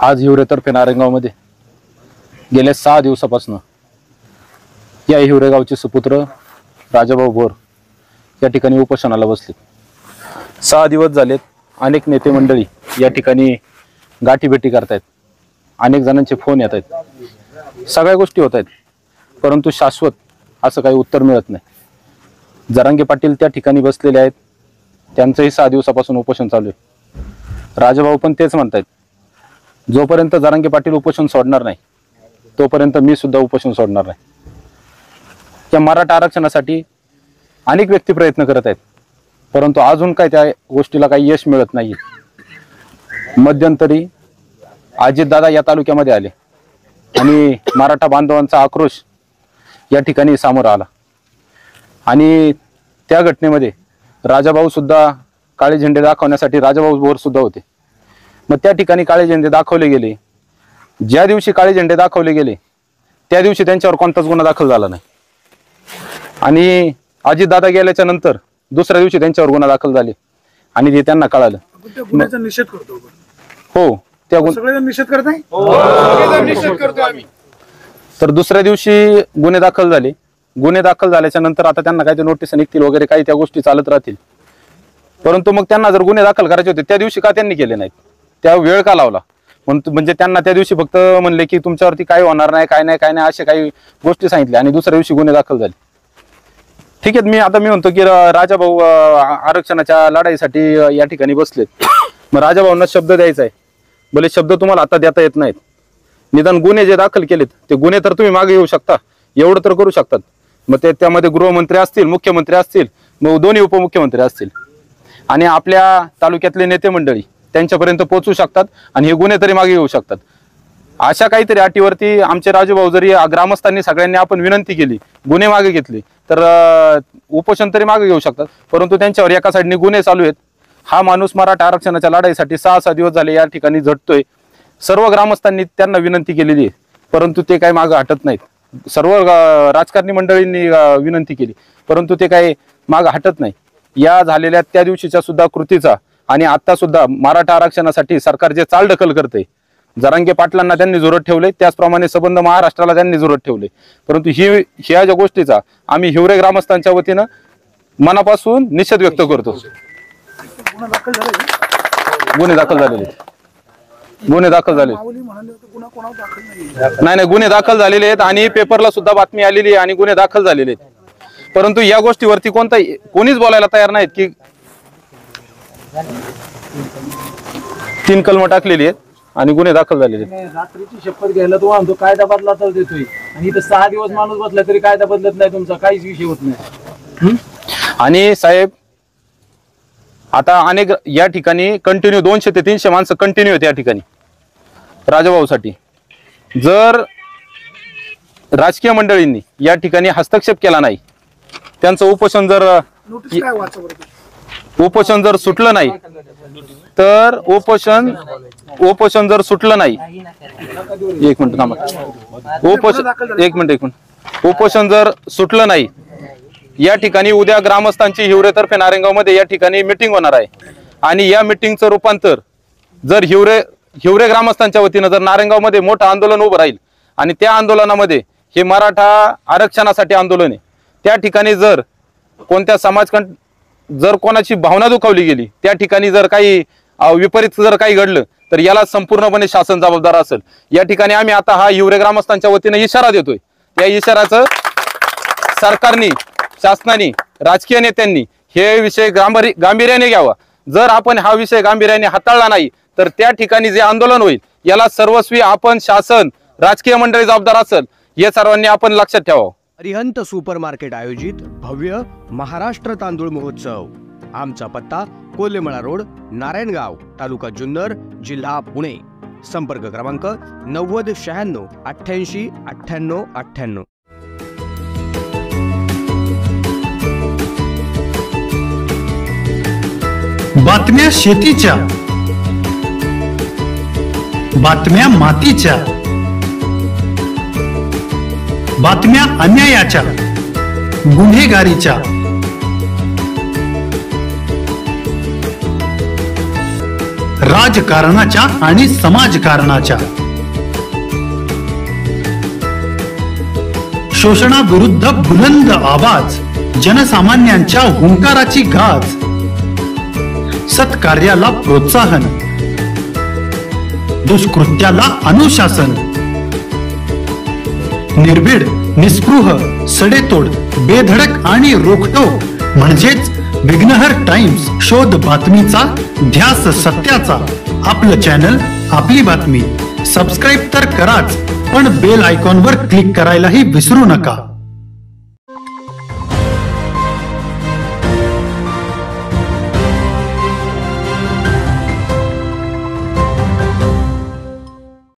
आज हिवरेतर्फे नारायणगावमध्ये गेल्या 6 दिवसापासून या हिवरेगावचे सुपुत्र राजाभाऊ भोर या ठिकाणी उपोषणाला बसले। 6 दिवस झालेत। अनेक नेते मंडळी या ठिकाणी गाठीभेटी करतायत, अनेक जणांचे फोन येत आहेत, सगळ्या गोष्टी होत आहेत, परंतु शाश्वत असं काही उत्तर मिळत नाही। जरांगे पाटील त्या ठिकाणी बसलेले आहेत, त्यांचंही 6 दिवसापासून उपोषण चालू आहे। राजाभाऊ पण तेच म्हणतात, जोपर्यंत जरांगे पाटील उपोषण सोडणार नाही तोपर्यंत मी सुद्धा उपोषण सोडणार नाही। या मराठा आरक्षणासाठी अनेक व्यक्ती प्रयत्न करत आहेत, परंतु अजून काय त्या गोष्टीला काही यश मिळत नाही। मध्यंतरी अजितदादा या तालुक्यामध्ये आले आणि मराठा बांधवांचा आक्रोश या ठिकाणी सामोरा आला आणि त्या घटनेमध्ये राजाभाऊ सुद्धा काळे झेंडे दाखवण्यासाठी राजाभाऊ भोर सुद्धा होते। मग त्या ठिकाणी काळे झेंडे दाखवले गेले। ज्या दिवशी काळे झेंडे दाखवले गेले त्या दिवशी त्यांच्यावर कोणताच गुन्हा दाखल झाला नाही आणि अजितदादा गेल्याच्या नंतर दुसऱ्या दिवशी त्यांच्यावर गुन्हा दाखल झाले आणि ते त्यांना कळालं। गुन्ह्याचा निषेध करतो हो, त्या सगळेजण निषेध करताय। निषेध करतो आम्ही। तर दुसऱ्या दिवशी गुन्हे दाखल झाले। गुन्हे दाखल झाल्याच्या नंतर आता त्यांना काही नोटीस निघतील वगैरे काही त्या गोष्टी चालत राहतील, परंतु मग त्यांना जर गुन्हे दाखल करायचे होते त्या दिवशी का त्यांनी केले नाहीत, त्या वेळ का लावला? म्हणजे त्यांना त्या दिवशी फक्त म्हणले की तुमच्यावरती काय होणार नाही, काय नाही असे काही गोष्टी सांगितल्या आणि दुसऱ्या दिवशी गुन्हे दाखल झाले। ठीक आहे, मी म्हणतो की राजाभाऊ आरक्षणाच्या लढाईसाठी या ठिकाणी बसलेत। मग राजाभाऊंना शब्द द्यायचा आहे, भले शब्द तुम्हाला आता देता येत नाहीत, निदान गुन्हे जे दाखल केलेत ते गुन्हे तर तुम्ही मागे येऊ शकता, एवढं तर करू शकतात। मग त्यामध्ये गृहमंत्री असतील, मुख्यमंत्री असतील, मग दोन्ही उपमुख्यमंत्री असतील आणि आपल्या तालुक्यातले नेते मंडळी त्यांच्यापर्यंत पोहोचू शकतात आणि हे गुन्हे तरी मागे येऊ शकतात। अशा काहीतरी अटीवरती आमचे राजूभाऊ जरी ग्रामस्थांनी सगळ्यांनी आपण विनंती केली, गुन्हे मागे घेतले तर उपोषण तरी मागे घेऊ शकतात, परंतु त्यांच्यावर एका साईडने गुन्हे चालू आहेत। हा माणूस मराठा आरक्षणाच्या लढाईसाठी 6 दिवस झाले या ठिकाणी झटतोय। सर्व ग्रामस्थांनी त्यांना विनंती केलेली आहे, परंतु ते काही मागे हटत नाहीत। सर्व राजकारणी मंडळींनी विनंती केली, परंतु ते काही मागे हटत नाही। या झालेल्या त्या दिवशीच्या सुद्धा कृतीचा आणि आता सुद्धा मराठा आरक्षणासाठी सरकार जे चालढकल करते, जरांगे पाटलांना त्यांनी जोरात ठेवले, त्याचप्रमाणे संबंध महाराष्ट्राला त्यांनी जोरात ठेवले, परंतु ह्या ज्या गोष्टीचा आम्ही हिवरे ग्रामस्थांच्या वतीनं मनापासून निषेध व्यक्त करतो। गुन्हे दाखल झालेले नाही, गुन्हे दाखल झालेले आहेत आणि पेपरला सुद्धा बातमी आलेली आहे आणि गुन्हे दाखल झालेले आहेत, परंतु या गोष्टीवरती कोणीच बोलायला तयार नाहीत की 3 कलम टाकलेली आहेत आणि गुन्हे दाखल झालेले आहेत। रात्रीची शपथ घ्यायला तो म्हणतो कायदा बदला तर देतोय आणि इथं 6 दिवस माणूस बसला तरी कायदा बदलत नाही, तुमचा काहीच विषय होत नाही। आणि साहेब आता अनेक या ठिकाणी कंटिन्यू 200 ते 300 माणसं कंटिन्यू आहेत या ठिकाणी राजाभाऊसाठी। जर राजकीय मंडळींनी या ठिकाणी हस्तक्षेप केला नाही, त्यांचं उपोषण जर सुटलं नाही तर उपोषण जर सुटलं नाही, एक मिनिट थांबा, उपोषण जर सुटलं नाही, या ठिकाणी उद्या ग्रामस्थांची हिवरेतर्फे नारायणगावमध्ये या ठिकाणी मीटिंग होणार आहे आणि या मीटिंगचं रूपांतर जर हिवरे ग्रामस्थांच्या वतीनं जर नारायणगावमध्ये मोठं आंदोलन उभं राहील आणि त्या आंदोलनामध्ये हे मराठा आरक्षणासाठी आंदोलन आहे, त्या ठिकाणी जर कोणत्या जर कोणाची भावना दुखावली गेली, त्या ठिकाणी जर काही विपरीत जर काही घडलं तर याला संपूर्णपणे शासन जबाबदार असेल। या ठिकाणी आम्ही आता हा हिवरे ग्रामस्थांच्या वतीने इशारा देतोय, त्या इशाराचं सरकारने, शासनाने, राजकीय नेत्यांनी हे विषय गांभीर्याने घ्यावा। जर आपण हा विषय गांभीर्याने हाताळला नाही तर त्या ठिकाणी जे आंदोलन होईल याला सर्वस्वी आपण, शासन, राजकीय मंडळी जबाबदार असेल, हे सर्वांनी आपण लक्षात ठेवावं। अरिहंत सुपर मार्केट आयोजित भव्य महाराष्ट्र तांदूळ महोत्सव। आमचा पत्ता कोल्हेमळा रोड, नारायणगाव, तालुका जुन्नर, जिल्हा पुणे। संपर्क क्रमांक 90 96 88 98 98। बातम्या शेतीच्या, बातम्या मातीच्या, बातम्या अन्यायाच्या, गुन्हेगारीच्या, राजकारणाच्या आणि समाजकारणाच्या, शोषणाविरुद्ध बुलंद आवाज, जनसामान्यांच्या हुंकाराची गाज, सत्कार्याला प्रोत्साहन, दुष्कृत्याला अनुशासन, निर्भीड, निस्पृह, सडेतोड, बेधडक आणि रोखटोक म्हणजेच विघ्नहर टाइम्स. शोध बातमीचा, ध्यास सत्याचा. आपलं चॅनल, आपली बातमी. सबस्क्राईब तर कराच, पण बेल आयकॉनवर क्लिक करायलाही विसरू नका.